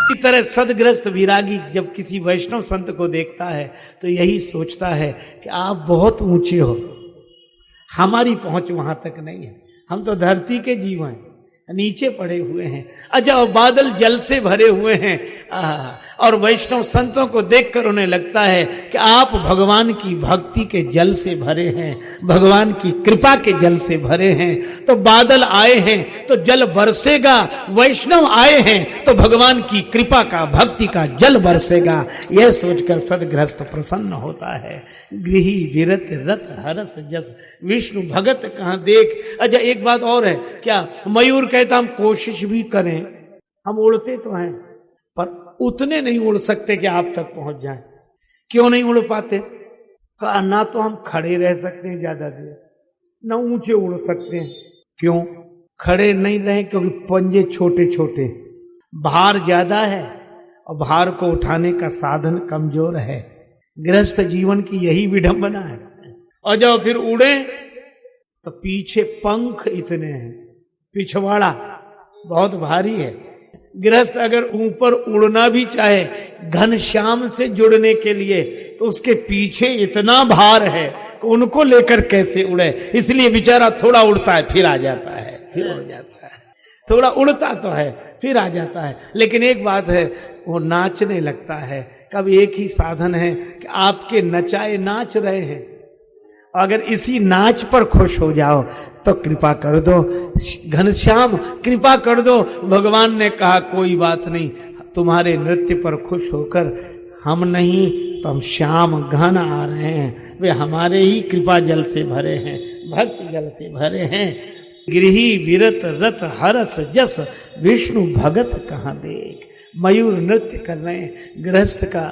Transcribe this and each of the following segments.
इस तरह सदग्रस्त विरागी जब किसी वैष्णव संत को देखता है तो यही सोचता है कि आप बहुत ऊंचे हो, हमारी पहुंच वहां तक नहीं है, हम तो धरती के जीव हैं, नीचे पड़े हुए हैं। अच्छा, और बादल जल से भरे हुए हैं। और वैष्णव संतों को देखकर उन्हें लगता है कि आप भगवान की भक्ति के जल से भरे हैं, भगवान की कृपा के जल से भरे हैं। तो बादल आए हैं तो जल बरसेगा, वैष्णव आए हैं तो भगवान की कृपा का, भक्ति का जल बरसेगा। यह सोचकर सदगृहस्थ प्रसन्न होता है। गृही विरत रत हरस जस विष्णु भगत कहाँ देख। अच्छा, एक बात और है, क्या मयूर कहता हम कोशिश भी करें, हम उड़ते तो हैं पर उतने नहीं उड़ सकते कि आप तक पहुंच जाएं। क्यों नहीं उड़ पाते? कहा ना तो हम खड़े रह सकते हैं ज्यादा देर, ना ऊंचे उड़ सकते हैं। क्यों खड़े नहीं रहे? क्योंकि पंजे छोटे छोटे, भार ज्यादा है और भार को उठाने का साधन कमजोर है। गृहस्थ जीवन की यही विडंबना है। और जब फिर उड़े तो पीछे पंख इतने हैं, पिछवाड़ा बहुत भारी है। गृहस्थ अगर ऊपर उड़ना भी चाहे घनश्याम से जुड़ने के लिए तो उसके पीछे इतना भार है कि उनको लेकर कैसे उड़े। इसलिए बेचारा थोड़ा उड़ता है फिर आ जाता है, फिर हो जाता है, थोड़ा उड़ता तो है फिर आ जाता है। लेकिन एक बात है, वो नाचने लगता है। कब एक ही साधन है कि आपके नचाए नाच रहे हैं, अगर इसी नाच पर खुश हो जाओ तो कृपा कर दो घनश्याम, कृपा कर दो। भगवान ने कहा कोई बात नहीं, तुम्हारे नृत्य पर खुश होकर हम नहीं तो हम श्याम घन आ रहे हैं, वे हमारे ही कृपा जल से भरे हैं, भक्ति जल से भरे हैं। गृही विरत रत हरस जस विष्णु भगत कहाँ देख। मयूर नृत्य कर रहे हैं, गृहस्थ का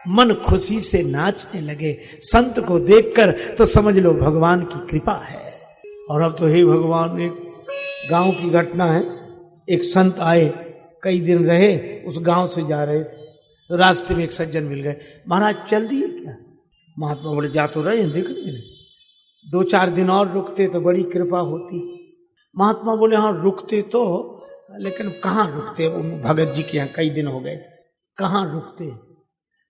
मन खुशी से नाचने लगे। संत को देखकर तो समझ लो भगवान की कृपा है। और अब तो हे भगवान, एक गांव की घटना है। एक संत आए, कई दिन रहे, उस गांव से जा रहे थे तो रास्ते में एक सज्जन मिल गए। महाराज चल दिए क्या? महात्मा बोले जा तो रहे हैं, देख रहे, 2-4 दिन और रुकते तो बड़ी कृपा होती। महात्मा बोले हाँ रुकते तो, लेकिन कहाँ रुकते? भगत जी के यहाँ कई दिन हो गए, कहाँ रुकते?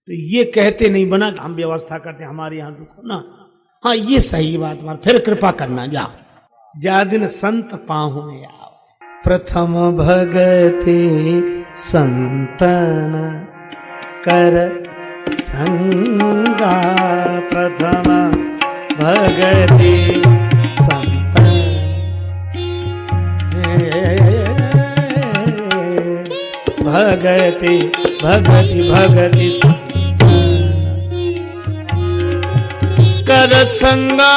तो ये कहते नहीं बना हम व्यवस्था करते हमारे यहाँ रुको ना। हाँ ये सही बात, मार फिर कृपा करना, जाओ जा दिन संत पाहुने आओ। प्रथम भगते संतन कर संगा, प्रथम भगते संतन भगति भगति भगति कर संगा।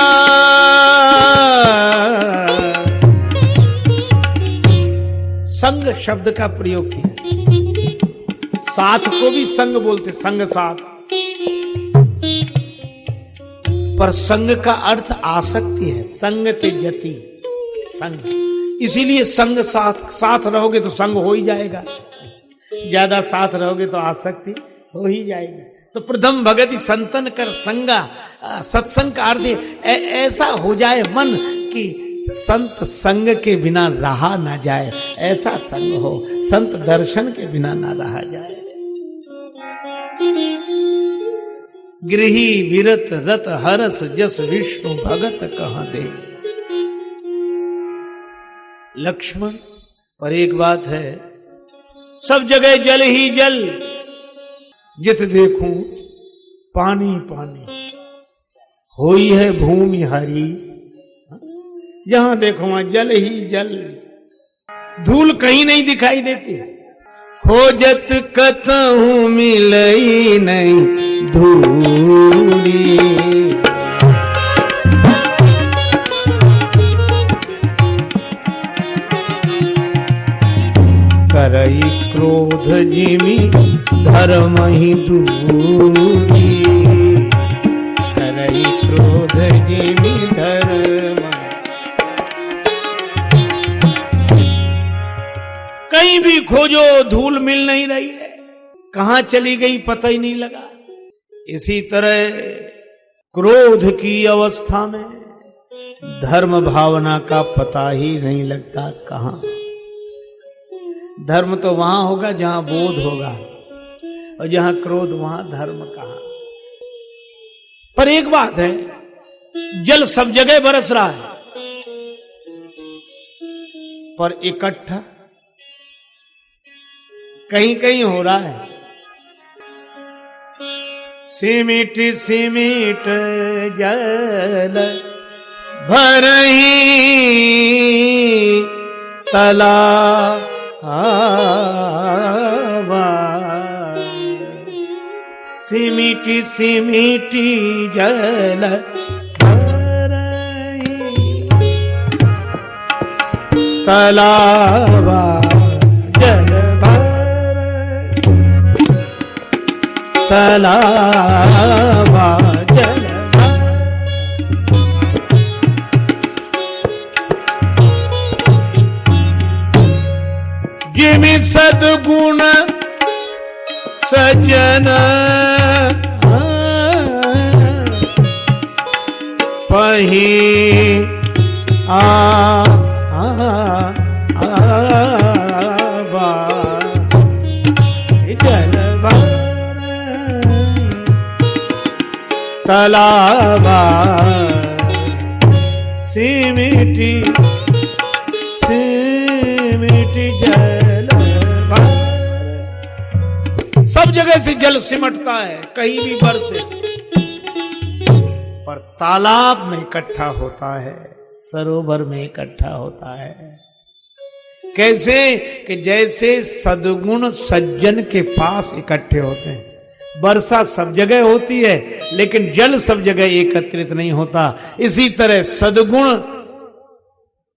संग शब्द का प्रयोग किया, साथ को भी संग बोलते, संग साथ, पर संग का अर्थ आसक्ति है। संग त्यजति संग, इसीलिए संग साथ, साथ रहोगे तो संग हो ही जाएगा, ज्यादा साथ रहोगे तो आसक्ति हो ही जाएगी। तो प्रथम भगति संतन कर संगा, सत्संग का अर्थ ऐसा हो जाए मन कि संत संग के बिना रहा ना जाए, ऐसा संग हो, संत दर्शन के बिना ना रहा जाए। गृही विरत रत हरस जस विष्णु भगत कहाँ दे। लक्ष्मण, पर एक बात है, सब जगह जल ही जल, जित देखूं पानी पानी, होई है भूमि हरी, जहां देखो वहां जल ही जल, धूल कहीं नहीं दिखाई देती। खोजत कतहु मिलई नहीं धूली, करई क्रोध जिमि धर्म ही दूरी, करई क्रोध जिमि धर्म। कहीं भी खोजो धूल मिल नहीं रही है, कहां चली गई पता ही नहीं लगा। इसी तरह क्रोध की अवस्था में धर्म भावना का पता ही नहीं लगता कहां। धर्म तो वहां होगा जहां बोध होगा, और जहां क्रोध वहां धर्म कहाँ। पर एक बात है, जल सब जगह बरस रहा है, पर इकट्ठा कहीं कहीं हो रहा है। सिमिट सिमिट जल भरही तलावा, सिमिटी सिमिटी जल भरही तलावा, जल भरही तलावा, जल जिमि सद्गुण सज्जन पही जल तलावा, सिमिटी सिमिटी जल, सब जगह से जल सिमटता है, कहीं भी बरसे, पर तालाब में इकट्ठा होता है, सरोवर में इकट्ठा होता है। कैसे कि जैसे सद्गुण सज्जन के पास इकट्ठे होते हैं। वर्षा सब जगह होती है, लेकिन जल सब जगह एकत्रित नहीं होता। इसी तरह सद्गुण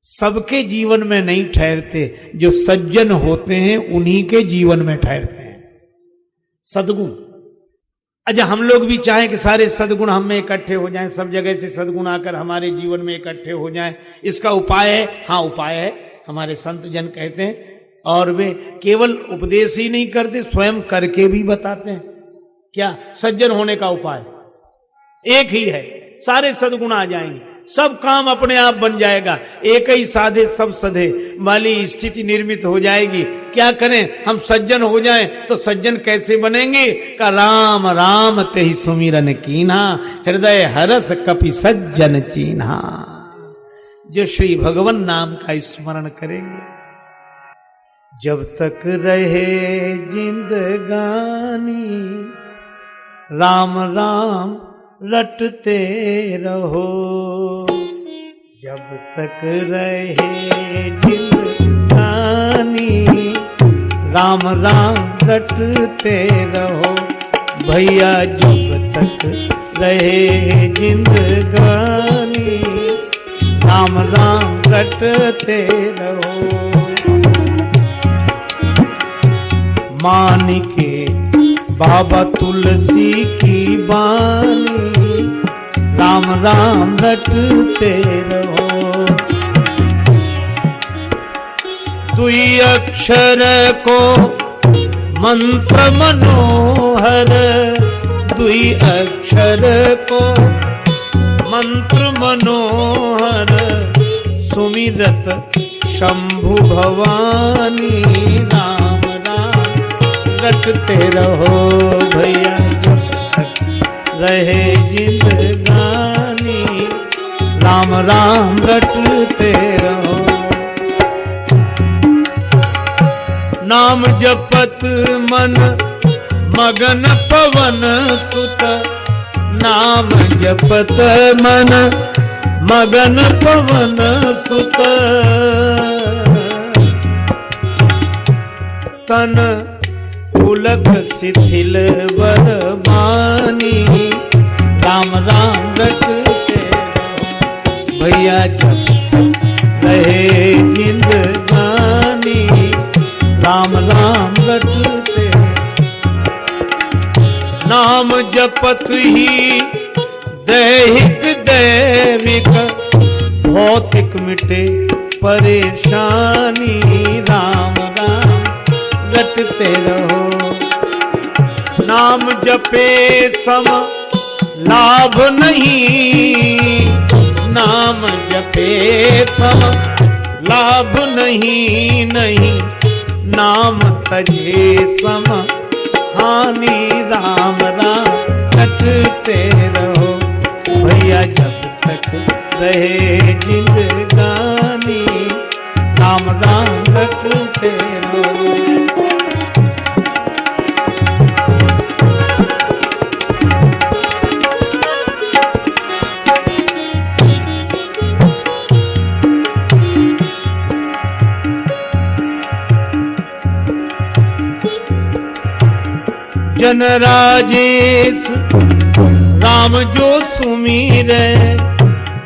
सबके जीवन में नहीं ठहरते, जो सज्जन होते हैं उन्हीं के जीवन में ठहरते हैं सद्गुण। अच्छा, हम लोग भी चाहें कि सारे सद्गुण हम में इकट्ठे हो जाएं, सब जगह से सद्गुण आकर हमारे जीवन में इकट्ठे हो जाएं, इसका उपाय है? हाँ, उपाय है, हमारे संत जन कहते हैं, और वे केवल उपदेश ही नहीं करते, स्वयं करके भी बताते हैं। क्या? सज्जन होने का उपाय एक ही है, सारे सद्गुण आ जाएंगे, सब काम अपने आप बन जाएगा, एक ही साधे सब सधे वाली स्थिति निर्मित हो जाएगी। क्या करें? हम सज्जन हो जाएं तो सज्जन कैसे बनेंगे? का राम राम ते ही सुमिरन कीन्हा, हृदय हरस कपि सज्जन चीन्हा। जो श्री भगवान नाम का स्मरण करेंगे, जब तक रहे जिंदगानी राम राम रटते रहो, जब तक रहे जिंदगानी राम राम रटते रहो। भैया जब तक रहे जिंदगानी राम राम रटते रहो। मान के बाबा तुलसी की बानी राम राम रटते रहो। दुई अक्षर को मंत्र मनोहर, दुई अक्षर को मंत्र मनोहर, सुमिरत शंभु भवानी राम राम रटते रहो। भैया जब तक रहे जिंदगानी राम राम रटते रहो। नाम जपत मन मगन पवन सुत, नाम जपत मन मगन पवन सुत, तन पुलक शिथिल बरबानी राम राम रटते रहो। भैया जब तक रहे जिंदगानी राम राम रटते। नाम जपत ही दैहिक दैविक भौतिक मिटे परेशानी राम राम रटते रहो। नाम जपे सम लाभ नहीं, नाम जपे सम लाभ नहीं, नहीं नाम तजे सम हानि, राम राम रटते रहो भैया जब तक रहे जिंदगानी, राम राम रटते रहो। जन राजेश राम जो सुमीरे,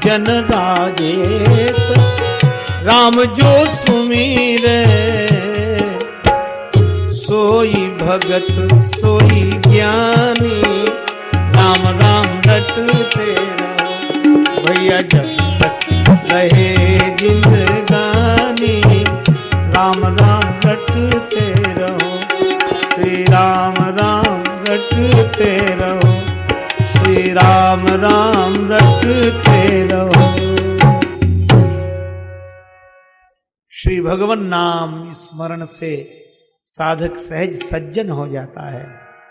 जन राजेश राम जो सुमीरे, सोई भगत सोई ज्ञानी, राम राम रटते रहो भैया जब तक रहे जिंदगानी, राम राम रटते रहो। श्री राम राम रटते रहो, श्री राम राम रटते रहो। श्री भगवान नाम स्मरण से साधक सहज सज्जन हो जाता है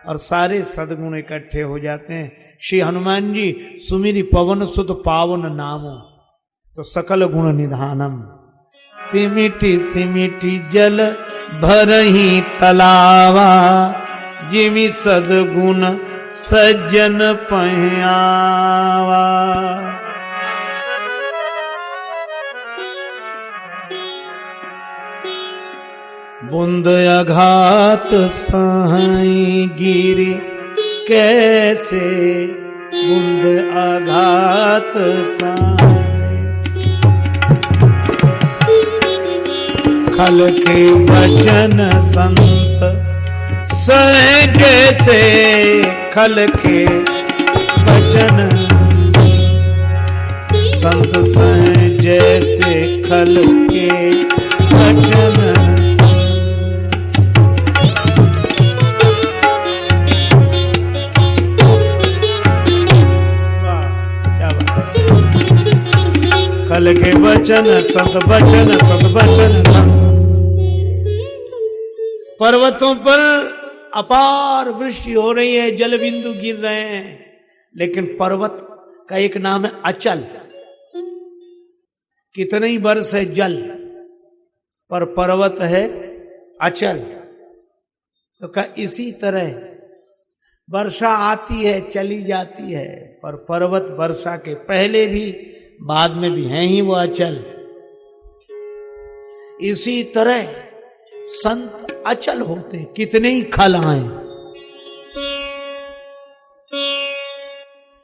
और सारे सद्गुण इकट्ठे हो जाते हैं। श्री हनुमान जी सुमिरि पवन सुत पावन नामो, तो सकल गुण निधानम। सिमिटी सिमिटी जल भरही तलावा, जिमि सद्गुण सज्जन पहयावा। बुंद अघात साई गिरी कैसे, बुंद अघात साई खल के वचन संत सह कैसे, खल के वचन संत सह जैसे, खल के वचन। खल के वचन संत वचन, संत वचन संत। पर्वतों पर अपार वृष्टि हो रही है, जल बिंदु गिर रहे हैं, लेकिन पर्वत का एक नाम है अचल। कितने ही वर्ष है जल, पर पर्वत है अचल। तो का इसी तरह वर्षा आती है चली जाती है, पर पर्वत वर्षा के पहले भी बाद में भी हैं ही वो अचल। इसी तरह संत अचल होते, कितने ही खल आए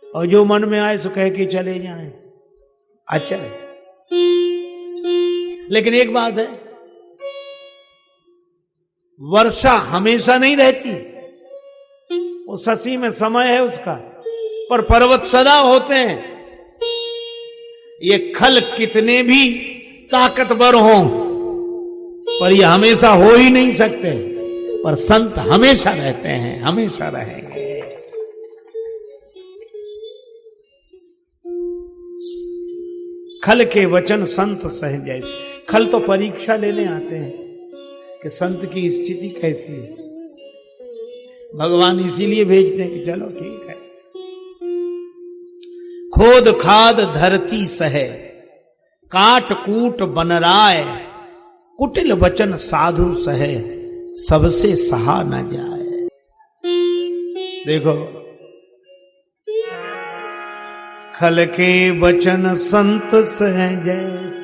और जो मन में आए सो कह के चले जाएं, अचल। लेकिन एक बात है, वर्षा हमेशा नहीं रहती, वो शशि में समय है उसका, पर पर्वत सदा होते हैं। ये खल कितने भी ताकतवर हों, पर ये हमेशा हो ही नहीं सकते, पर संत हमेशा रहते हैं, हमेशा रहेंगे। खल के वचन संत सह जैसे। खल तो परीक्षा लेने आते हैं कि संत की स्थिति कैसी है, भगवान इसीलिए भेजते हैं कि चलो ठीक है। खोद खाद धरती सहे, काट कूट बनराय, कुटिल वचन साधु सहे, सबसे सहा न जाए। देखो, खल के वचन संत सह जैसे,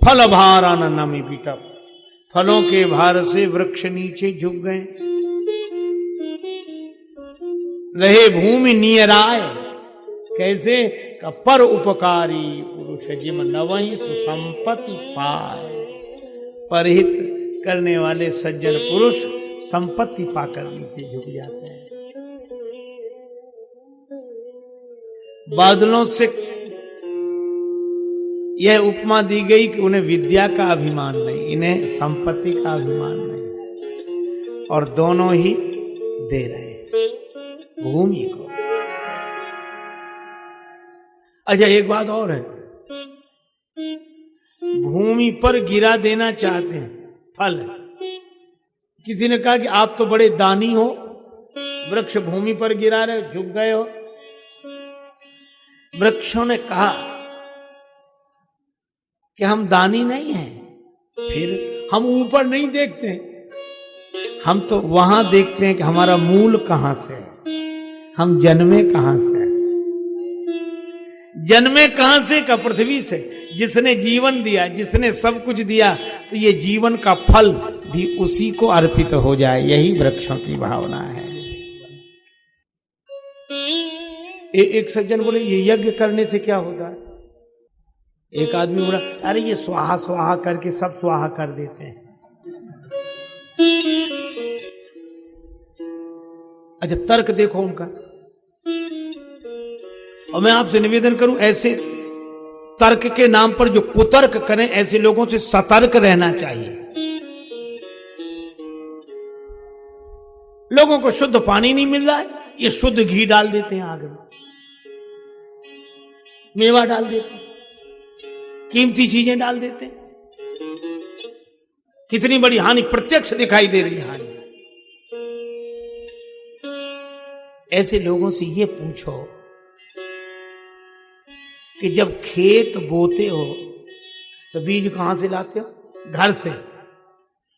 फल भारान नमी बिटप, फलों के भार से वृक्ष नीचे झुक गए, रहे भूमि नियराय। कैसे? पर उपकारी पुरुष जिम नवहि सुसंपत्ति पाए। परहित करने वाले सज्जन पुरुष संपत्ति पाकर नीचे झुक जाते हैं। बादलों से यह उपमा दी गई कि उन्हें विद्या का अभिमान नहीं, इन्हें संपत्ति का अभिमान नहीं, और दोनों ही दे रहे हैं भूमि को। अच्छा, एक बात और है, भूमि पर गिरा देना चाहते हैं फल है। किसी ने कहा कि आप तो बड़े दानी हो, वृक्ष भूमि पर गिरा रहे, झुक गए हो। वृक्षों ने कहा कि हम दानी नहीं हैं, फिर हम ऊपर नहीं देखते, हम तो वहां देखते हैं कि हमारा मूल कहां से है, हम जन्मे कहां से है। जन्मे कहां से? का पृथ्वी से, जिसने जीवन दिया, जिसने सब कुछ दिया, तो ये जीवन का फल भी उसी को अर्पित हो जाए, यही वृक्षों की भावना है। एक सज्जन बोले ये यज्ञ करने से क्या होता है? एक आदमी बोला अरे ये स्वाहा स्वाहा करके सब स्वाहा कर देते हैं। अच्छा तर्क देखो उनका। और मैं आपसे निवेदन करूं, ऐसे तर्क के नाम पर जो कुतर्क करें, ऐसे लोगों से सतर्क रहना चाहिए। लोगों को शुद्ध पानी नहीं मिल रहा है, ये शुद्ध घी डाल देते हैं आग में, मेवा डाल देते हैं, कीमती चीजें डाल देते हैं। कितनी बड़ी हानि प्रत्यक्ष दिखाई दे रही है हानि। ऐसे लोगों से ये पूछो कि जब खेत बोते हो तो बीज कहां से लाते हो? घर से,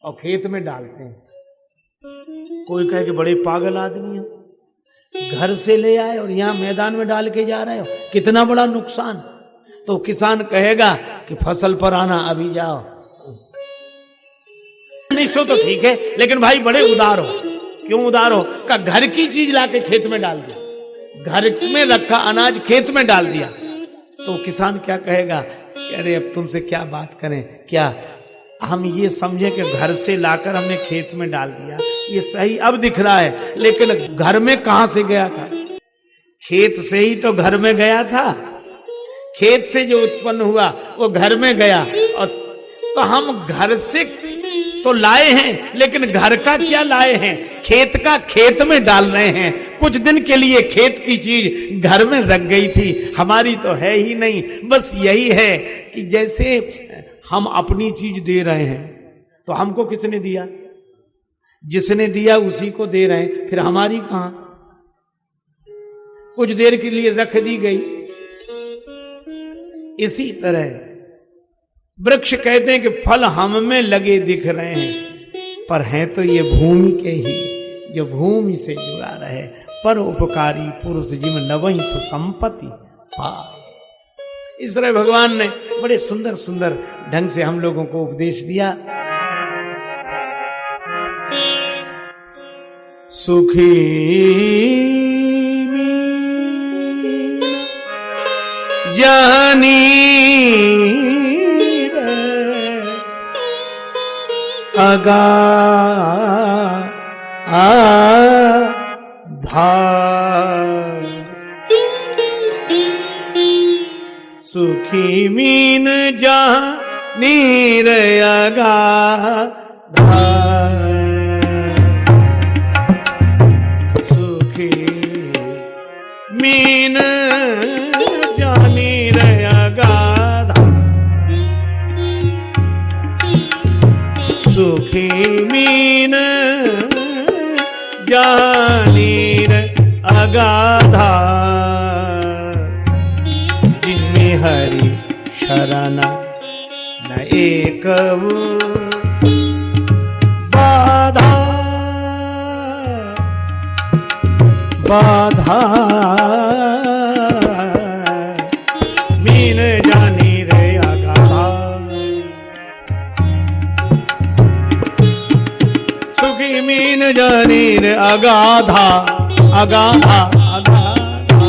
और खेत में डालते हैं। कोई कहे कि बड़े पागल आदमी हो, घर से ले आए और यहां मैदान में डाल के जा रहे हो, कितना बड़ा नुकसान। तो किसान कहेगा कि फसल पर आना, अभी जाओ। निश्चय तो ठीक है, लेकिन भाई बड़े उदार हो। क्यों उदार हो? का घर की चीज लाके खेत में डाल दिया, घर में रखा अनाज खेत में डाल दिया। तो किसान क्या कहेगा कि अरे अब तुमसे क्या बात करें, क्या हम ये समझे कि घर से लाकर हमने खेत में डाल दिया, ये सही अब दिख रहा है, लेकिन घर में कहां से गया था? खेत से ही तो घर में गया था। खेत से जो उत्पन्न हुआ वो घर में गया। और तो हम घर से तो लाए हैं, लेकिन घर का क्या लाए हैं? खेत का खेत में डाल रहे हैं। कुछ दिन के लिए खेत की चीज घर में रख गई थी, हमारी तो है ही नहीं। बस यही है कि जैसे हम अपनी चीज दे रहे हैं, तो हमको किसने दिया? जिसने दिया उसी को दे रहे हैं, फिर हमारी कहां? कुछ देर के लिए रख दी गई। इसी तरह वृक्ष कहते हैं कि फल हम में लगे दिख रहे हैं, पर हैं तो ये भूमि के ही, जो भूमि से जुड़ा रहे। पर उपकारी पुरुष जिम नवहि सुसंपत्ति पाए। इस तरह भगवान ने बड़े सुंदर सुंदर ढंग से हम लोगों को उपदेश दिया। सुखी जानी अगा धा सुखी मीन जहाँ नीर अगा धा सुखी मीन जानी अगा धा सुखी मीन जानीर अगाधा जिनमें हरि शरण न एक बाधा बाधा मीन जानी रे अगाधा सुखी मीन जानी रे अगाधा अगाधा अगाधा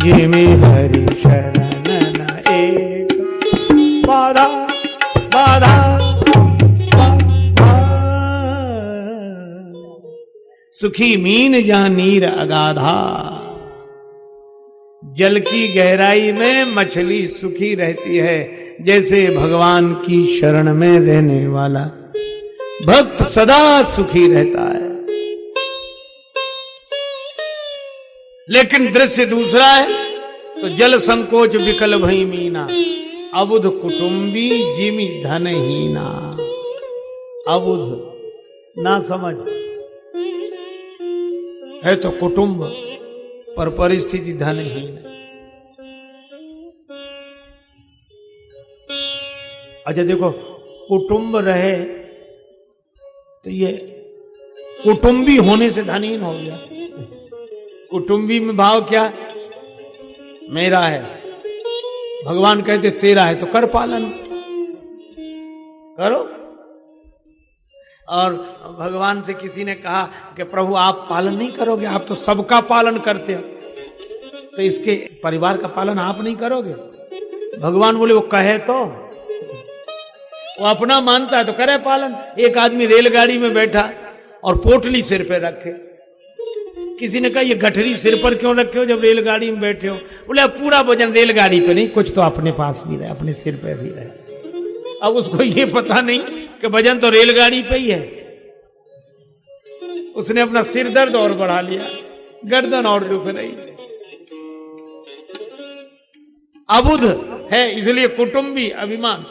ये में हरि शरण न एक बाधा बाधा सुखी मीन जानीर अगाधा। जल की गहराई में मछली सुखी रहती है, जैसे भगवान की शरण में रहने वाला भक्त सदा सुखी रहता है। लेकिन दृश्य दूसरा है। तो जल संकोच विकल भई मीना, अबुध कुटुंबी जिमि धनहीना। अबुध ना समझ है तो कुटुंब, पर परिस्थिति धनहीन। अच्छा देखो, कुटुंब रहे तो ये कुटुंबी होने से धनहीन हो गया। कुटुंबी में भाव क्या? मेरा है। भगवान कहते तेरा है तो कर पालन करो। और भगवान से किसी ने कहा कि प्रभु आप पालन नहीं करोगे, आप तो सबका पालन करते हो, तो इसके परिवार का पालन आप नहीं करोगे? भगवान बोले वो कहे तो, वो अपना मानता है तो करे पालन। एक आदमी रेलगाड़ी में बैठा और पोटली सिर पे रखे। किसी ने कहा ये गठरी सिर पर क्यों रखे हो जब रेलगाड़ी में बैठे हो? बोले पूरा वजन रेलगाड़ी पे नहीं, कुछ तो अपने पास भी रहे, अपने सिर पे भी रहे। अब उसको ये पता नहीं कि वजन तो रेलगाड़ी पे ही है। उसने अपना सिर दर्द और बढ़ा लिया, गर्दन और दुख रही। अबुध है इसलिए कुटुंबी अभिमान।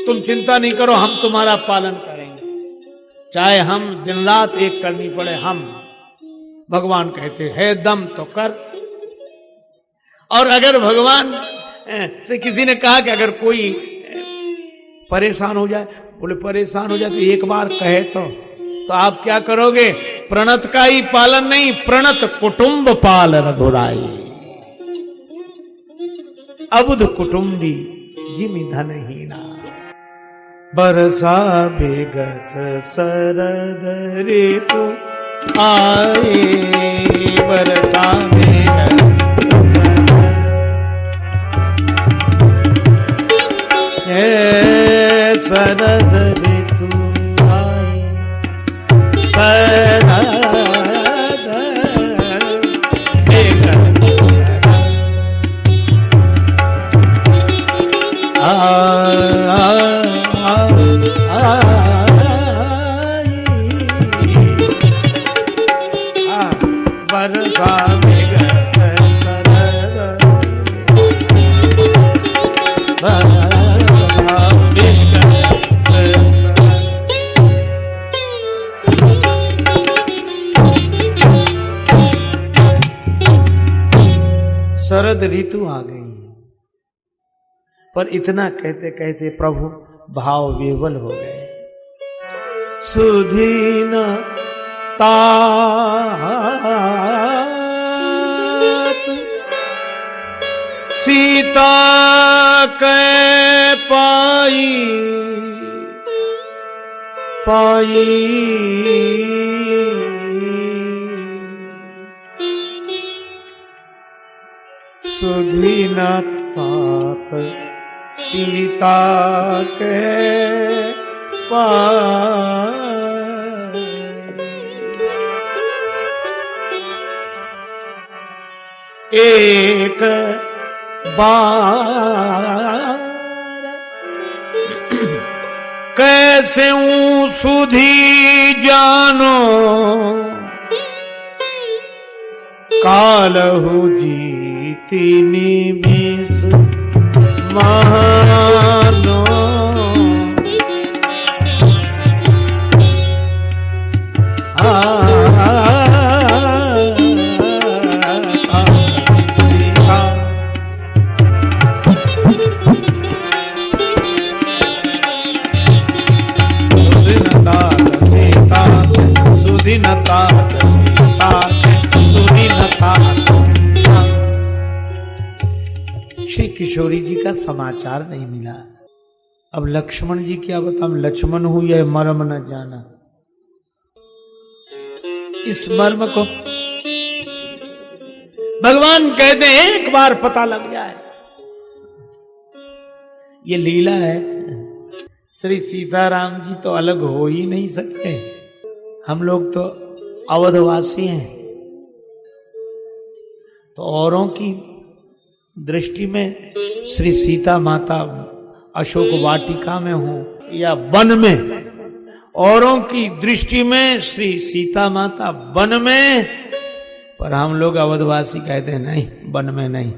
तुम चिंता नहीं करो, हम तुम्हारा पालन करेंगे, चाहे हम दिन रात एक करनी पड़े। हम भगवान कहते है दम तो कर। और अगर भगवान से किसी ने कहा कि अगर कोई परेशान हो जाए, बोले परेशान हो जाए तो एक बार कहे तो आप क्या करोगे? प्रणत का ही पालन नहीं, प्रणत कुटुंब पाल रघुराई। अबुध कुटुंबी जिमि धनहीना। बरसा बेगत शरद ऋतु आए, बरसा बेगत शरद ऋतु आए, शरद बेगत बरसा बेगत शरद, बरसा बेगत शरद ऋतु आ गई। पर इतना कहते कहते प्रभु भाव विह्वल हो गए। सुधीन तात सीता कै पाई, पाई सुधीन तात सीता के पाई। एक बार कैसे सुधी जानो, कालहु जीती निमिष मानो। श्री किशोरी जी का समाचार नहीं मिला। अब लक्ष्मण जी क्या बताऊं, लक्ष्मण हूं यह मर्म न जाना। इस मर्म को भगवान कहते हैं एक बार पता लग जाए। ये लीला है। श्री सीताराम जी तो अलग हो ही नहीं सकते। हम लोग तो अवधवासी हैं, तो औरों की दृष्टि में श्री सीता माता अशोक वाटिका में हो या वन में, औरों की दृष्टि में श्री सीता माता वन में, पर हम लोग अवधवासी कहते हैं नहीं, वन में नहीं,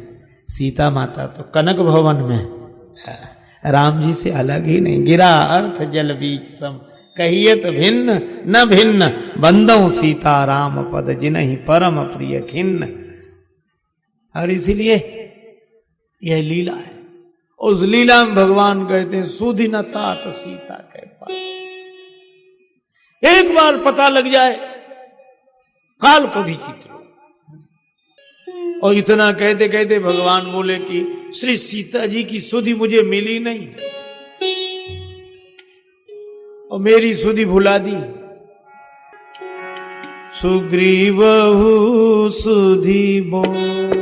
सीता माता तो कनक भवन में। राम जी से अलग ही नहीं। गिरा अर्थ जल बीच सम, कहियत भिन्न न भिन्न, बंदों सीता राम पद जिन्हि परम प्रिय खिन्न। और इसीलिए यह लीला है। उस लीला में भगवान कहते हैं सुधि न तात सीता के पास। एक बार पता लग जाए काल को भी जीत लो। और इतना कहते कहते भगवान बोले कि श्री सीता जी की सुधि मुझे मिली नहीं और मेरी सुधि भुला दी। सुग्रीवहु सुधि मोरी,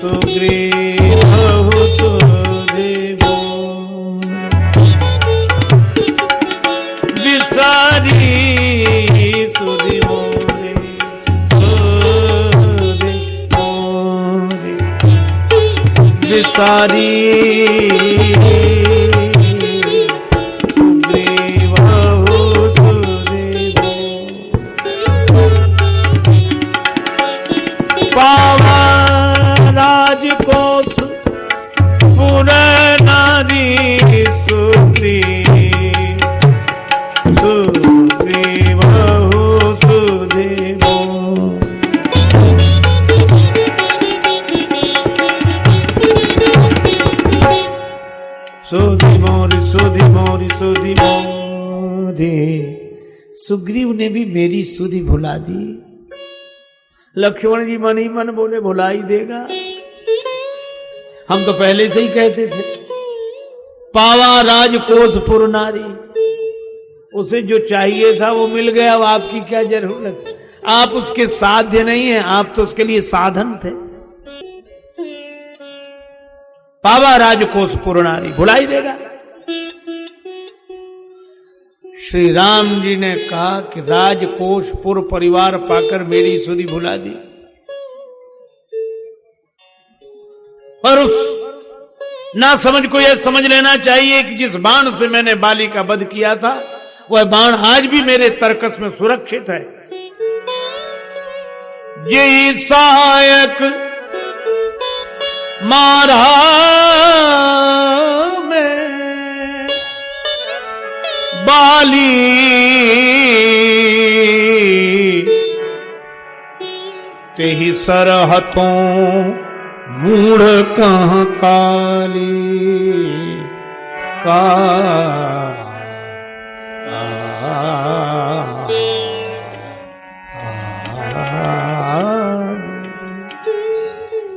सुग्रीवहु सुधि मोरी, विसारी सुधि मोरी, सुधि मोरी, विसारी राजकोष पुर नारी सुग्रीवहु सुधि मोरी। सुधि मोरी सुधि मोरी सुधि मोरी, सुग्रीव ने भी मेरी सुधि भुला दी। लक्ष्मण जी मन ही मन बोले भुला ही देगा, हम तो पहले से ही कहते थे। पावा राजकोष पुर नारी, उसे जो चाहिए था वो मिल गया, अब आपकी क्या जरूरत। आप उसके साध्य नहीं है, आप तो उसके लिए साधन थे। पावा राजकोष पुर नारी, भुला ही देगा। श्री राम जी ने कहा कि राजकोष पुर परिवार पाकर मेरी सुधि भुला दी। और उस ना समझ को यह समझ लेना चाहिए कि जिस बाण से मैंने बाली का वध किया था वह बाण आज भी मेरे तरकस में सुरक्षित है। ये सहायक मारा में बाली, तेहि सरहतों मूढ़ कहाँ काली का।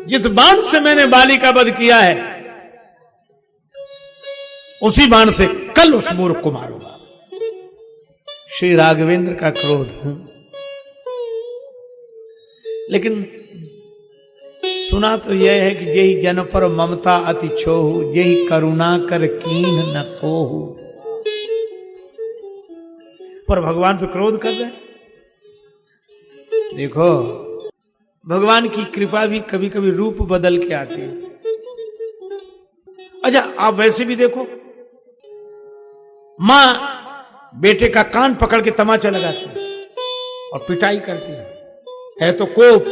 जिस बाण से मैंने बाली का वध किया है उसी बाण से कल उस मूर्ख को मारूंगा। श्री राघवेंद्र का क्रोध। लेकिन सुना तो यह है कि जेहि जन पर ममता अति छोहु, जेहि करुणा कर कीन न कोहु। पर भगवान तो क्रोध कर रहे। देखो भगवान की कृपा भी कभी कभी रूप बदल के आती है। अच्छा आप वैसे भी देखो, मां बेटे का कान पकड़ के तमाचा लगाती है और पिटाई करती है तो कोप,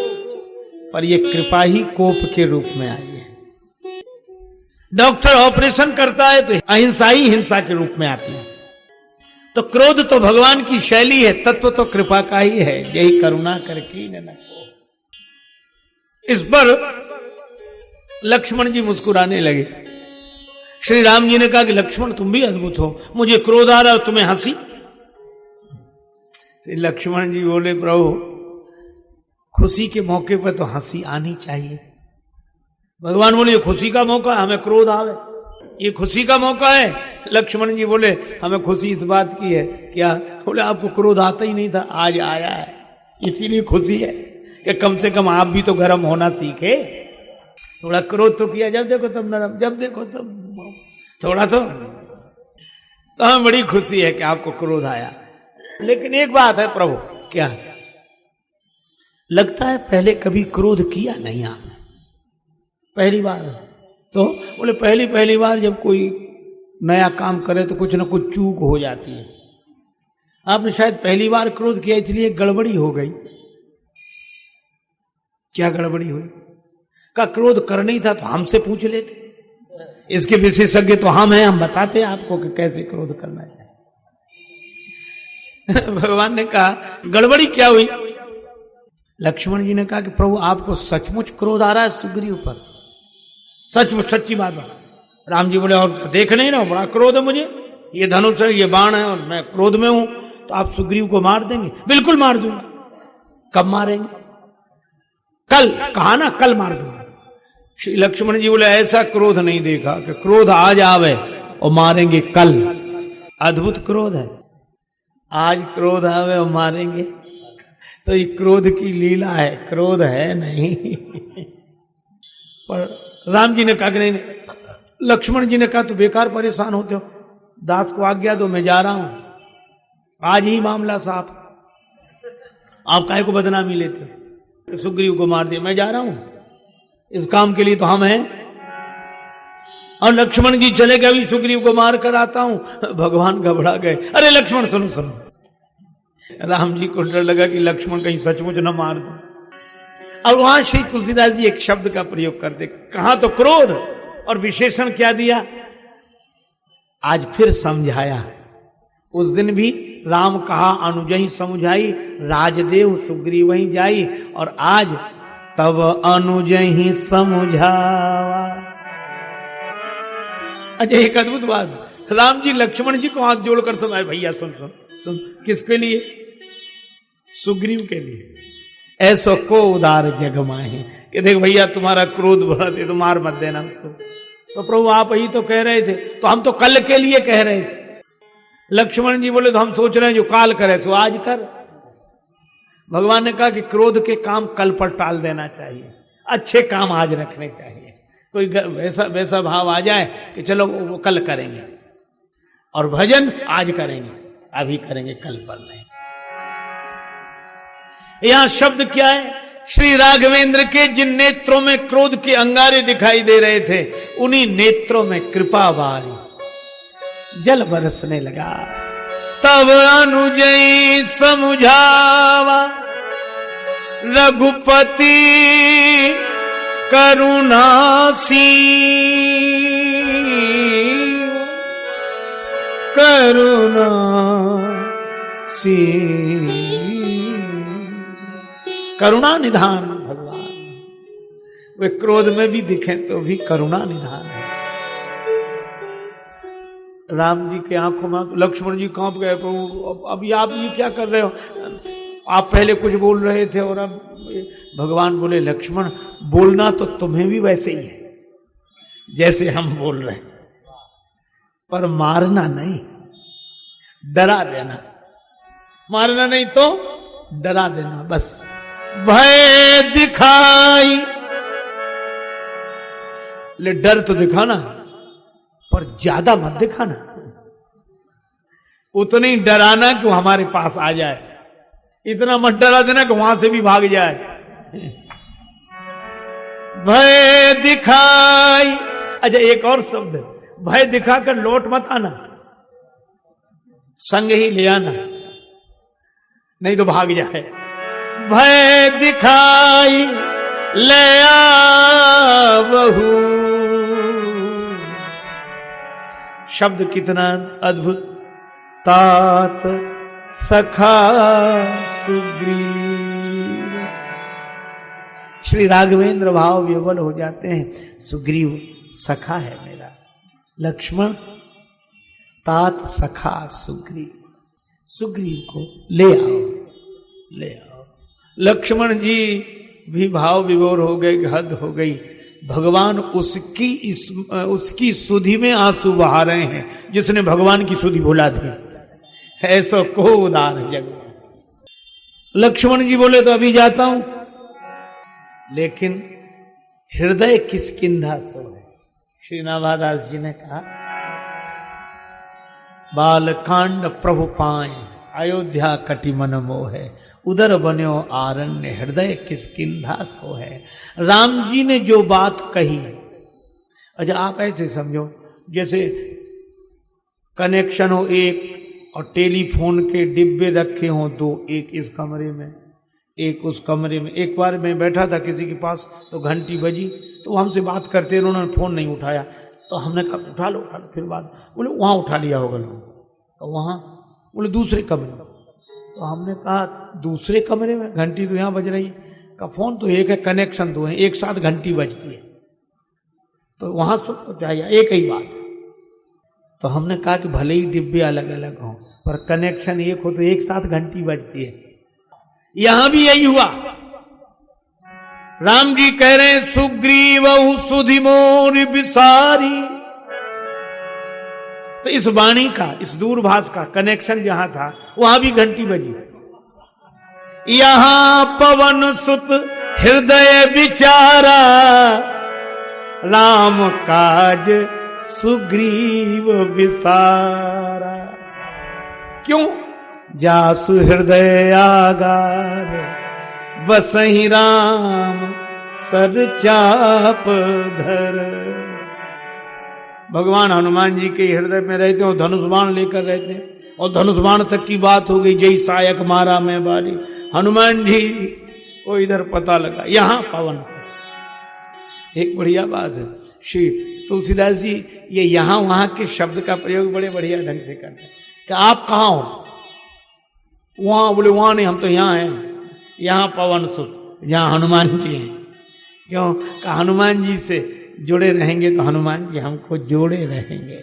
पर यह कृपा ही कोप के रूप में आई है। डॉक्टर ऑपरेशन करता है तो अहिंसा ही हिंसा के रूप में आती है। तो क्रोध तो भगवान की शैली है, तत्व तो कृपा का ही है। यही करुणा करके न को। इस पर लक्ष्मण जी मुस्कुराने लगे। श्री राम जी ने कहा कि लक्ष्मण तुम भी अद्भुत हो, मुझे क्रोध आ रहा है तुम्हें हंसी। श्री लक्ष्मण जी बोले प्रभु खुशी के मौके पर तो हंसी आनी चाहिए। भगवान बोले ये खुशी का मौका, हमें क्रोध आवे, ये खुशी का मौका है। लक्ष्मण जी बोले हमें खुशी इस बात की है। क्या? बोले आपको क्रोध आता ही नहीं था, आज आया है, इसीलिए खुशी है कि कम से कम आप भी तो गर्म होना सीखे। थोड़ा क्रोध तो किया, जब देखो तब नरम, जब देखो तब थोड़ा तो हमें बड़ी खुशी है कि आपको क्रोध आया। लेकिन एक बात है प्रभु, क्या लगता है पहले कभी क्रोध किया नहीं आपने? पहली बार तो बोले पहली बार जब कोई नया काम करे तो कुछ ना कुछ चूक हो जाती है। आपने शायद पहली बार क्रोध किया इसलिए गड़बड़ी हो गई। क्या गड़बड़ी हुई? का क्रोध करना ही था तो हमसे पूछ लेते, इसके विशेषज्ञ तो हम हैं, हम बताते आपको कि कैसे क्रोध करना चाहिए। भगवान ने कहा गड़बड़ी क्या हुई? लक्ष्मण जी ने कहा कि प्रभु आपको सचमुच क्रोध आ रहा है सुग्रीव पर? सचमुच, सच्ची बात है। राम जी बोले और देख नहीं रहा, बड़ा क्रोध है मुझे, ये धनुष है, ये बाण है और मैं क्रोध में हूं, तो आप सुग्रीव को मार देंगे? बिल्कुल मार दूंगा। कब मारेंगे? कल। कहा ना कल मार दूंगा। श्री लक्ष्मण जी बोले ऐसा क्रोध नहीं देखा कि क्रोध आज आवे और मारेंगे कल। अद्भुत क्रोध है, आज क्रोध आवे और मारेंगे। तो ये क्रोध की लीला है, क्रोध है नहीं। पर राम जी ने कहा कि नहीं, लक्ष्मण जी ने कहा तो बेकार परेशान होते हो, दास को आज्ञा दो, मैं जा रहा हूं, आज ही मामला साफ, आप काहे को बदनामी लेते हो? सुग्रीव को मार दिया, मैं जा रहा हूं, इस काम के लिए तो हम हैं। और लक्ष्मण जी चले गए, अभी सुग्रीव को मार कर आता हूं। भगवान घबरा गए, अरे लक्ष्मण सुनो सुनो। राम जी को डर लगा कि लक्ष्मण कहीं सचमुच न मार दो। और वहां श्री तुलसीदास जी एक शब्द का प्रयोग करते, कहा तो क्रोध और विशेषण क्या दिया? आज फिर समझाया। उस दिन भी राम कहा अनुजहि समुझाई, राजदेव सुग्रीव ही जाई, और आज तब अनुजहि समुझावा। अच्छा एक अद्भुत बात, राम जी लक्ष्मण जी को हाथ जोड़कर सुनाए, भैया सुन सुन सुन, किसके लिए? सुग्रीव के लिए। ऐसो को उदार जग माहे, कि देख भैया तुम्हारा क्रोध बढ़ा दे तो मार मत देना उसको। तो प्रभु आप ही तो कह रहे थे, तो हम तो कल के लिए कह रहे थे। लक्ष्मण जी बोले तो हम सोच रहे हैं जो काल करे सो आज कर। भगवान ने कहा कि क्रोध के काम कल पर टाल देना चाहिए, अच्छे काम आज रखने चाहिए। कोई वैसा वैसा भाव आ जाए कि चलो वो कल करेंगे, और भजन आज करेंगे, अभी करेंगे, कल पर नहीं। यहां शब्द क्या है? श्री राघवेंद्र के जिन नेत्रों में क्रोध के अंगारे दिखाई दे रहे थे, उन्हीं नेत्रों में कृपा वारी जल बरसने लगा। तब अनुजई समुझावा, रघुपति करुणासी, करुणासी, करुणा निधान भगवान। वे क्रोध में भी दिखे तो भी करुणा निधान है। राम जी के आंखों में, लक्ष्मण जी कांप गए, प्रभु अभी आप ये क्या कर रहे हो? आप पहले कुछ बोल रहे थे और अब भगवान बोले लक्ष्मण बोलना तो तुम्हें भी वैसे ही है जैसे हम बोल रहे हैं, पर मारना नहीं, डरा देना। मारना नहीं तो डरा देना बस। भय दिखाई, ले डर तो दिखाना पर ज्यादा मत दिखाना, उतना ही डराना कि वो हमारे पास आ जाए, इतना मत डरा देना कि वहां से भी भाग जाए। भय दिखाई। अच्छा एक और शब्द, भय दिखाकर लौट मत आना, संग ही ले आना, नहीं तो भाग जाए। भय दिखाई ले आवहू। शब्द कितना अद्भुत। तात सखा सुग्रीव। श्री राघवेंद्र भाव विवल हो जाते हैं, सुग्रीव सखा है मेरा, लक्ष्मण तात सखा सुग्रीव। सुग्रीव को ले आओ, ले आओ। लक्ष्मण जी भी भाव विभोर हो गए, हद हो गई। भगवान उसकी सुधि में आंसू बहा रहे हैं, जिसने भगवान की सुधि भुला दी। ऐसा को उदार जग। लक्ष्मण जी बोले तो अभी जाता हूं, लेकिन हृदय किसकिंधा सो है। श्री नाभादास जी ने कहा, बालकांड प्रभु पाए अयोध्या कटि मन मोह, उदर बन्यो आरण्य हृदय किसकिंधा सो है। राम जी ने जो बात कही, अच्छा आप ऐसे समझो जैसे कनेक्शन हो एक और टेलीफोन के डिब्बे रखे हो दो, एक इस कमरे में एक उस कमरे में, एक बार मैं बैठा था किसी के पास तो घंटी बजी, तो हमसे बात करते रहे, उन्होंने फ़ोन नहीं उठाया, तो हमने कहा उठा लो। फिर बात बोले वहाँ उठा लिया होगा लोग, तो वहाँ बोले दूसरे कमरे में। तो हमने कहा दूसरे कमरे में, घंटी तो यहाँ बज रही है। का फ़ोन तो एक है, कनेक्शन दो है, एक साथ घंटी बजती है, तो वहाँ सुन तो चाहिए एक ही बात। तो हमने कहा कि भले ही डिब्बे अलग अलग हों पर कनेक्शन एक हो तो एक साथ घंटी बजती है। यहां भी यही हुआ। राम जी कह रहे हैं सुग्रीव सुधि मोर बिसारी, तो इस वाणी का, इस दूरभाष का कनेक्शन जहां था वहां भी घंटी बजी। यहां पवन सुत हृदय विचारा, राम काज सुग्रीव विसारा। क्यों? जासु हृदय आगार, बसहि राम सर चाप धर। भगवान हनुमान जी के हृदय में रहते और धनुष बाण लेकर रहते, और धनुष बाण तक की बात हो गई, जय सायक मारा मैं बारी। हनुमान जी को इधर पता लगा यहां पवन से। एक बढ़िया बात है, श्री तुलसीदास जी ये यहां वहां के शब्द का प्रयोग बड़े बढ़िया ढंग से करते हैं कि आप कहां हो? वहां, बोले वहां नहीं, हम तो यहां हैं, यहां पवन सुत, यहां हनुमान जी हैं। क्यों? कि हनुमान जी से जुड़े रहेंगे तो हनुमान जी हमको जोड़े रहेंगे।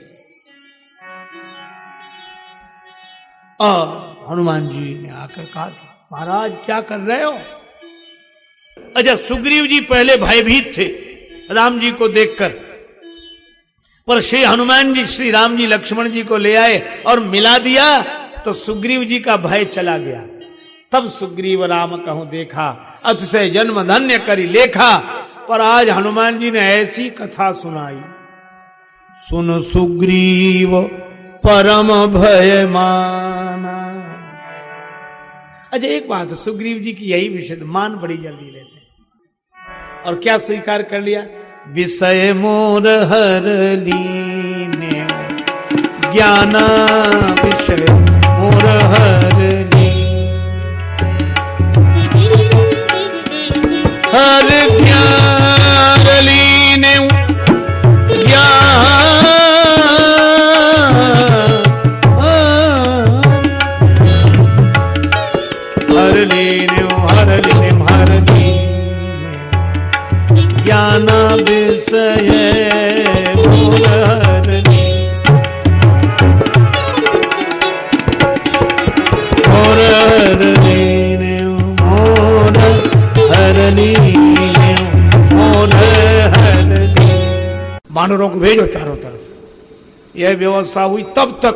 और हनुमान जी ने आकर कहा महाराज क्या कर रहे हो? अच्छा, सुग्रीव जी पहले भयभीत थे राम जी को देखकर, पर श्री हनुमान जी, श्री राम जी लक्ष्मण जी को ले आए और मिला दिया तो सुग्रीव जी का भय चला गया। तब सुग्रीव राम कहूं देखा, अतिशय जन्म धन्य करी लेखा। पर आज हनुमान जी ने ऐसी कथा सुनाई, सुन सुग्रीव परम भय माना। अच्छा एक बात, सुग्रीव जी की यही विषय मान बड़ी जल्दी लेते हैं, और क्या स्वीकार कर लिया? विषय मोर हर लीने, ज्ञाना विषय मोर हर ली, हर ज्ञान लीने ज्ञान, हर लीने हर लीने हर लीने, ज्ञान विषय मोर हर ली, मोर हर लीने मोर हर लीने मोर हर ली। वानरों को भेजो चारों तरफ, यह व्यवस्था हुई। तब तक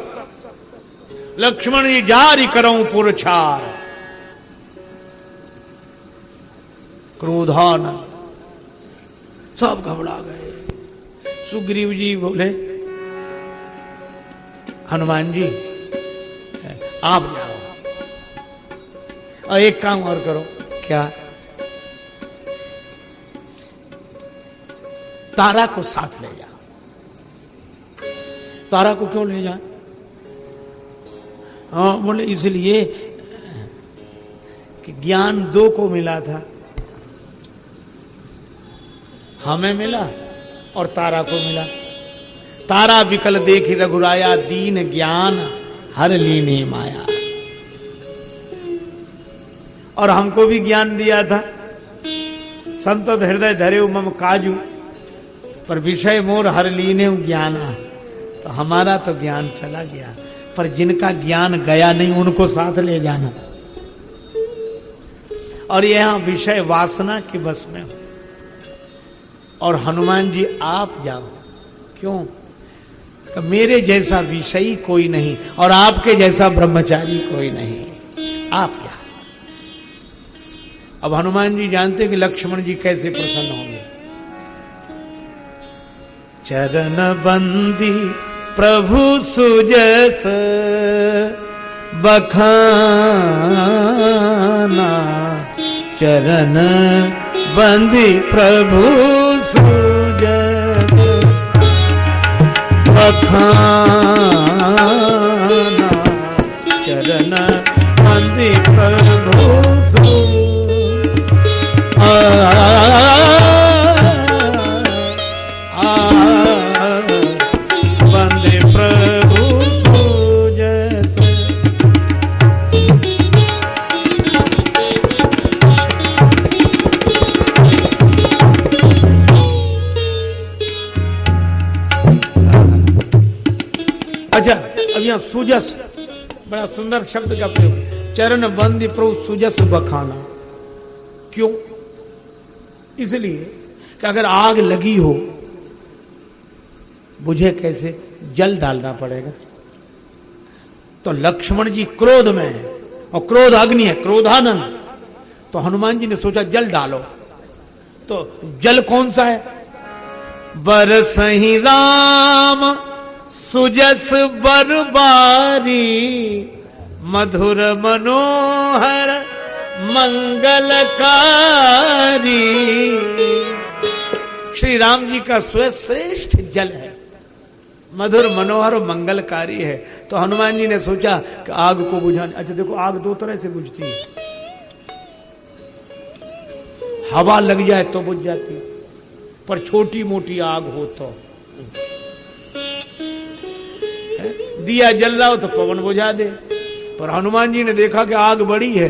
लक्ष्मण जी जारी करऊं पुरछार, क्रोधान सब घबरा गए। सुग्रीव जी बोले हनुमान जी आप जाओ, और एक काम और करो। क्या? तारा को साथ ले जाओ। तारा को क्यों ले जाए? हाँ, बोले इसलिए कि ज्ञान दो को मिला था, हमें मिला और तारा को मिला। तारा विकल देखी रघुराया, दीन ज्ञान हर लीने माया। और हमको भी ज्ञान दिया था, संतत हृदय धरे मम काजू, पर विषय मोर हर लीने ज्ञाना। तो हमारा तो ज्ञान चला गया, पर जिनका ज्ञान गया नहीं उनको साथ ले जाना। और यहां विषय वासना के बस में हो, और हनुमान जी आप जाओ। क्यों? मेरे जैसा विषयी कोई नहीं और आपके जैसा ब्रह्मचारी कोई नहीं, आप जाओ। अब हनुमान जी जानते कि लक्ष्मण जी कैसे प्रसन्न होंगे। चरण बंदी प्रभु सुजस बखाना, चरण बंदी प्रभु सुजस बखाना, चरण बंदी प्रभु सुजस। अच्छा, अब यहाँ सुजस, बड़ा सुंदर शब्द का प्रयोग, चरण बंदी प्रभु सुजस बखाना। क्यों? इसलिए कि अगर आग लगी हो, बुझे कैसे? जल डालना पड़ेगा। तो लक्ष्मण जी क्रोध में है, और क्रोध अग्नि है, क्रोधानंद। तो हनुमान जी ने सोचा जल डालो। तो जल कौन सा है? बरसहि राम सुजस बरबारी, मधुर मनोहर मंगलकारी। श्री राम जी का स्वयं श्रेष्ठ जल है, मधुर मनोहर मंगलकारी है। तो हनुमान जी ने सोचा कि आग को बुझाने, अच्छा देखो आग दो तरह से बुझती है, हवा लग जाए तो बुझ जाती, पर छोटी मोटी आग हो तो, दिया जल रहा हो तो पवन बुझा दे। पर हनुमान जी ने देखा कि आग बड़ी है,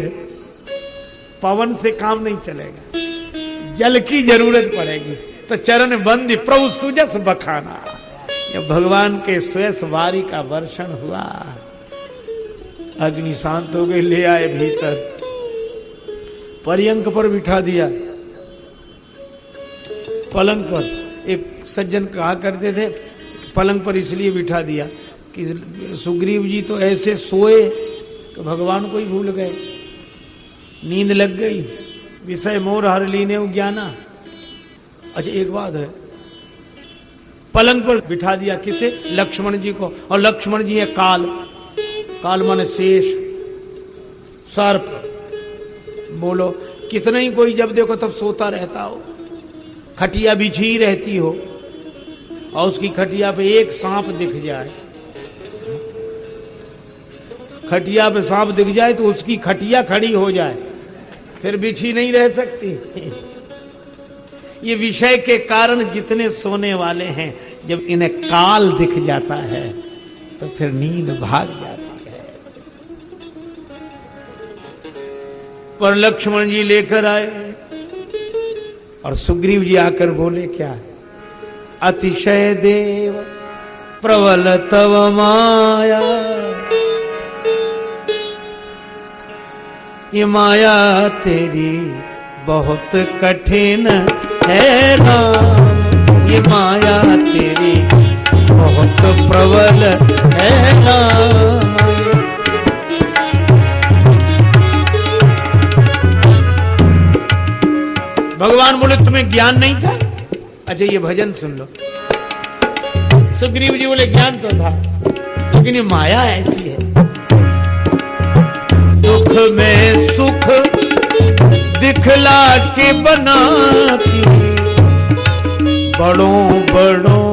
पवन से काम नहीं चलेगा, जल की जरूरत पड़ेगी। तो चरण बंदी प्रभु सुजस बखाना, जब भगवान के स्वयं वारी का वर्षण हुआ, अग्नि शांत हो गई, ले आए भीतर, पर्यंक पर बिठा दिया, पलंग पर। एक सज्जन कहा करते थे पलंग पर इसलिए बिठा दिया कि सुग्रीव जी तो ऐसे सोए कि भगवान को ही भूल गए, नींद लग गई, विषय मोर हर लीने ज्ञाना। अच्छा एक बात है, पलंग पर बिठा दिया किसे? लक्ष्मण जी को। और लक्ष्मण जी है काल, काल माने शेष, सर्प। बोलो कितना ही कोई जब देखो तब सोता रहता हो, खटिया बिछी रहती हो, और उसकी खटिया पे एक सांप दिख जाए, खटिया पे सांप दिख जाए तो उसकी खटिया खड़ी हो जाए, फिर बिछी नहीं रह सकती। ये विषय के कारण जितने सोने वाले हैं, जब इन्हें काल दिख जाता है तो फिर नींद भाग जाती है। पर लक्ष्मण जी लेकर आए, और सुग्रीव जी आकर बोले क्या? अतिशय देव प्रबल तव माया, ये माया तेरी बहुत कठिन है राम, ये माया तेरी बहुत प्रबल है राम। भगवान बोले तुम्हें ज्ञान नहीं था? अच्छा ये भजन सुन लो। सुग्रीव जी बोले ज्ञान तो था, लेकिन ये माया ऐसी है, दुख में सुख दिखला के बनाती, बड़ों बड़ों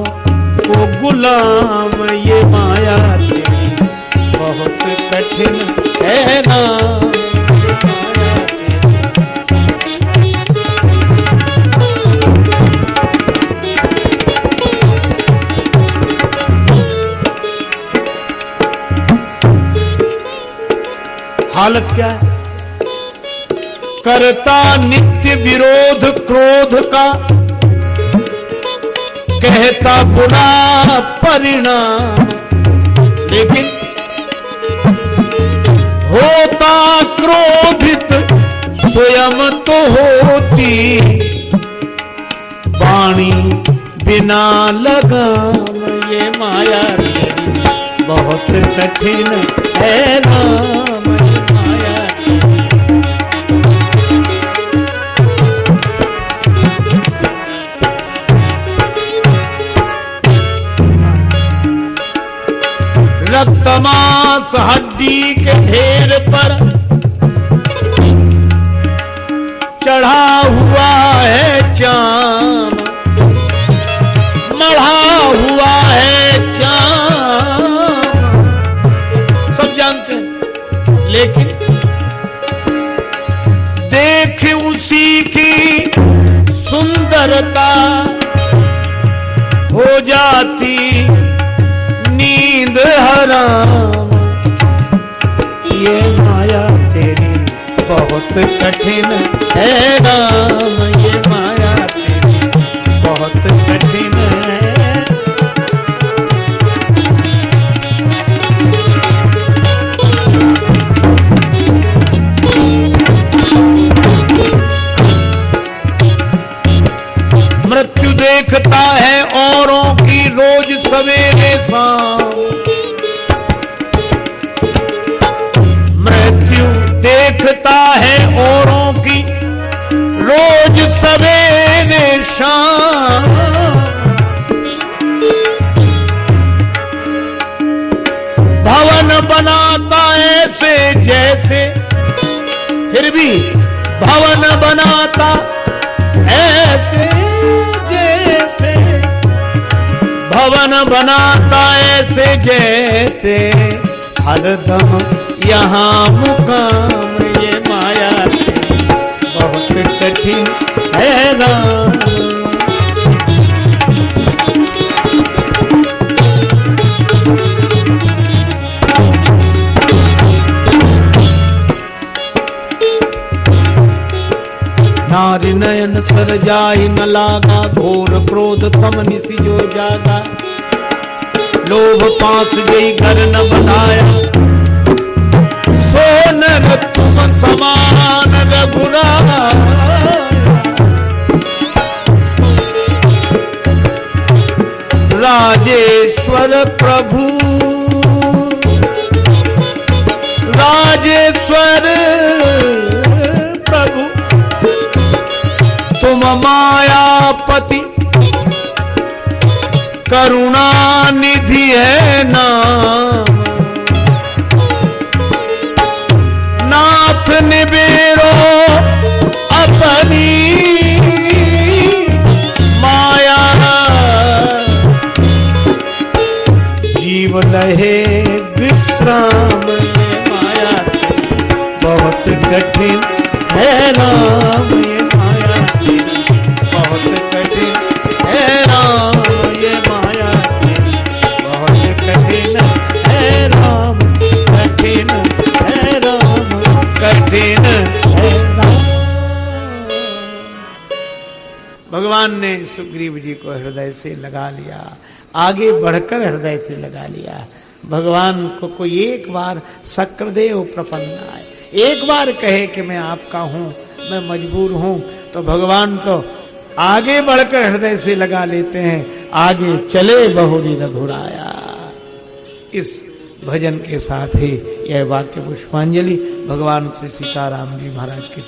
को गुलाम, ये माया तेरी बहुत कठिन है ना। हालत क्या है? करता नित्य विरोध क्रोध का, कहता बुरा परिणाम, लेकिन होता क्रोधित स्वयं तो होती, वाणी बिना लगाम, ये माया तेरी बहुत कठिन है राम। रक्तमांस हड्डी के ढेर पर चढ़ा हुआ है चाम, मढ़ा हुआ है चाम, सब जानते हैं, लेकिन देख उसी की सुंदरता हो जाती नींद हराम, ये माया तेरी बहुत कठिन है राम, ये माया तेरी बहुत कठिन है। सवेरे शाम। मृत्यु देखता है औरों की रोज सवेरे शाम। भवन बनाता ऐसे जैसे, फिर भी भवन बनाता ऐसे जैसे, भवन बनाता ऐसे जैसे, हरदम यहाँ मुकाम ये माया बहुत कठिन है राम। नारी नयन सर जाई न लागा, घोर क्रोध तम निसी जो जागा। लोभ पास गई घर न बनाया, सोनर तुम समान रघुराया। राजेश्वर प्रभु राजेश्वर प्रभु, तुम मायापति करुणा निधि है नाम। नाथ निबेरो अपनी माया, जीव लहे विश्राम। माया बहुत कठिन है राम, ये माया बहुत कठिन है राम, ये माया बहुत कठिन है राम, कठिन है राम, कठिन है राम। भगवान ने सुग्रीव जी को हृदय से लगा लिया, आगे बढ़कर हृदय से लगा लिया। भगवान को कोई एक बार शक्रदेव प्रपन्न आए, एक बार कहे कि मैं आपका हूं, मैं मजबूर हूं, तो भगवान तो आगे बढ़कर हृदय से लगा लेते हैं। आगे चले बहुरी रघुराया। इस भजन के साथ ही यह वाक्य पुष्पांजलि भगवान श्री सीताराम जी महाराज के